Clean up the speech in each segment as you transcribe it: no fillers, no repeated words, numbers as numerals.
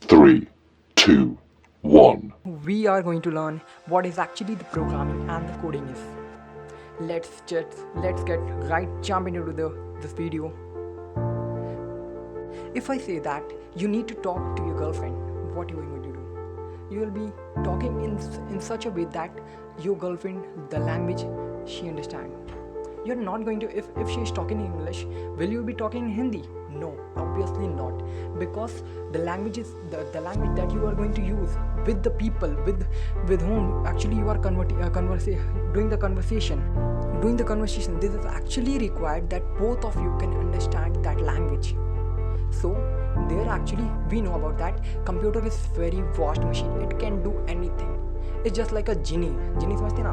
3, 2, 1. We are going to learn what is actually the programming and the coding is. Let's get right jump into this video. If I say that you need to talk to your girlfriend, what you are going to do? You will be talking in such a way that your girlfriend, the language she understands. You're not going to, if she is talking in English, will you be talking in Hindi? No, obviously not, because the language is the language that you are going to use with the people with whom actually you are doing the conversation. This is actually required that both of you can understand that language. So there actually we know about that computer is very vast machine. It can do anything. It's just like a genie समझते ना,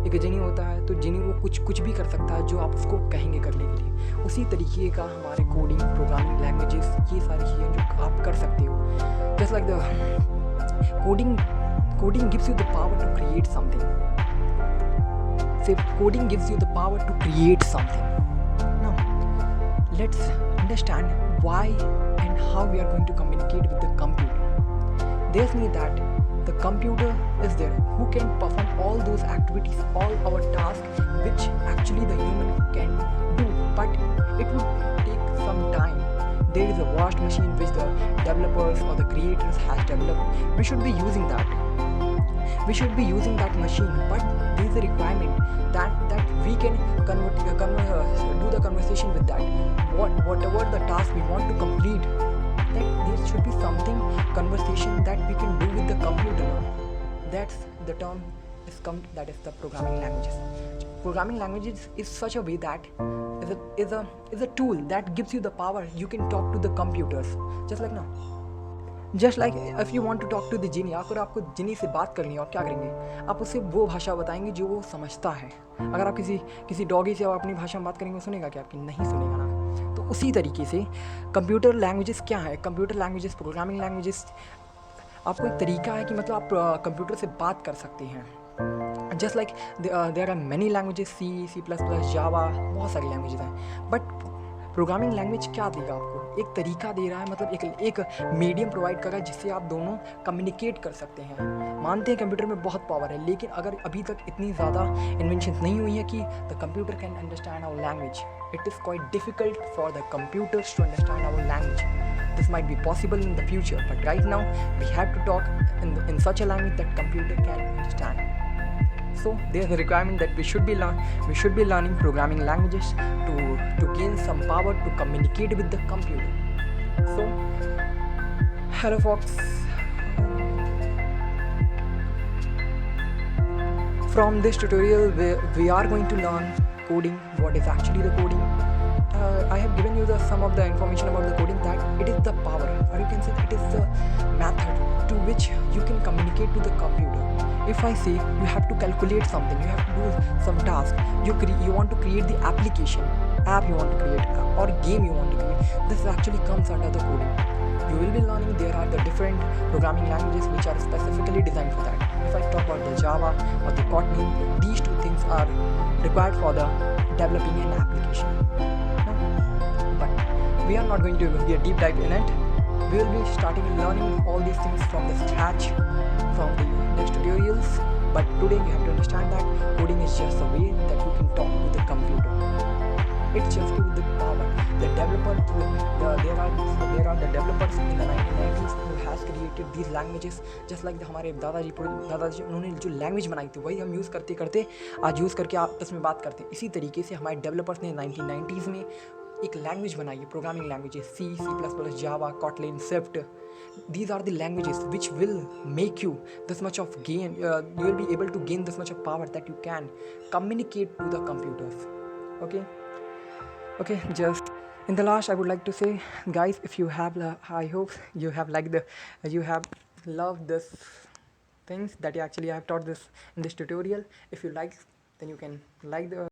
एक जिनी होता है तो जिनी वो कुछ भी कर सकता है जो आप उसको कहेंगे करने के लिए। उसी तरीके का हमारे कोडिंग, प्रोग्रामिंग लैंग्वेजेस, ये सारी चीज़ें जो आप कर सकते हो। Just like the coding gives you the power to create something. Coding gives you the power to create something. Now let's understand why and how we are going to communicate with the computer. There's me that the computer is there who can perform all those activities, all our tasks which actually the human can do, but it would take some time. There is a vast machine which the developers or the creators has developed. We should be using that machine, but there is a requirement that we can do the conversation with that. Whatever the task we want to complete, that there should be something conversation that we can do with the computer. That's the term that is the programming languages. Programming languages is such a way that is a tool that gives you the power. You can talk to the computers just like now. Just like if you want to talk to the genie, अगर आपको जिनी से बात करनी है, आप क्या करेंगे? आप उससे वो भाषा बताएंगे जो वो समझता है। अगर आप किसी डॉगी से आप अपनी भाषा में बात करेंगे, वो सुनेगा क्या? आपकी नहीं सुनेगा ना। तो उसी तरीके से कंप्यूटर लैंग्वेजेस क्या है? कंप्यूटर लैंग्वेजेस, प्रोग्रामिंग लैंग्वेजेस आपको एक तरीका है कि मतलब आप कंप्यूटर से बात कर सकते हैं। Just like there are many languages, C plus plus, Java, बहुत सारी लैंग्वेजेस हैं। बट प्रोग्रामिंग लैंग्वेज क्या देगा आपको? एक तरीका दे रहा है, मतलब एक मीडियम प्रोवाइड कर रहा है जिससे आप दोनों कम्युनिकेट कर सकते हैं। मानते हैं कंप्यूटर में बहुत पावर है, लेकिन अगर अभी तक इतनी ज़्यादा इन्वेंशन नहीं हुई है कि the computer can understand our language, it is quite difficult for the computers to understand our language. This might be possible in the future, but right now we have to talk in such a language that computer can understand. So there's a requirement that we should be learning programming languages to gain some power to communicate with the computer. So hello folks, from this tutorial we are going to learn coding, what is actually the coding. I have given you some of the information about the coding, that it is the power, or you can say it is the method to which you can communicate to the computer. If I say you have to calculate something, you have to do some task, you want to create the application, app you want to create, or game you want to create, this actually comes under the coding. You will be learning there are the different programming languages which are specifically designed for that. If I talk about the Java or the Kotlin, these two things are required for the developing an application. But we are not going to be a deep dive in it. We will be starting learning all these things from the scratch from the next tutorials. But today you have to understand that coding is just a way that you can talk to the computer. It just gives the power. The developer, there are the developers in the 1990s who has created these languages. Just like हमारे दादाजी उन्होंने जो language बनाई थी वही हम use करते आज यूज़ करके आपस में बात करते हैं। इसी तरीके से हमारे डेवलपर्स ने 1990s में एक लैंग्वेज बनाई है, programming languages, C plus plus, Java, Kotlin, Swift. These are the languages which will make you this much of gain. You will be able to gain this much of power that you can communicate to the computers. Okay. Just in the last, I would like to say, guys, if you have, I hope you have you have loved this things that actually I have taught this in this tutorial. If you like, then you can like the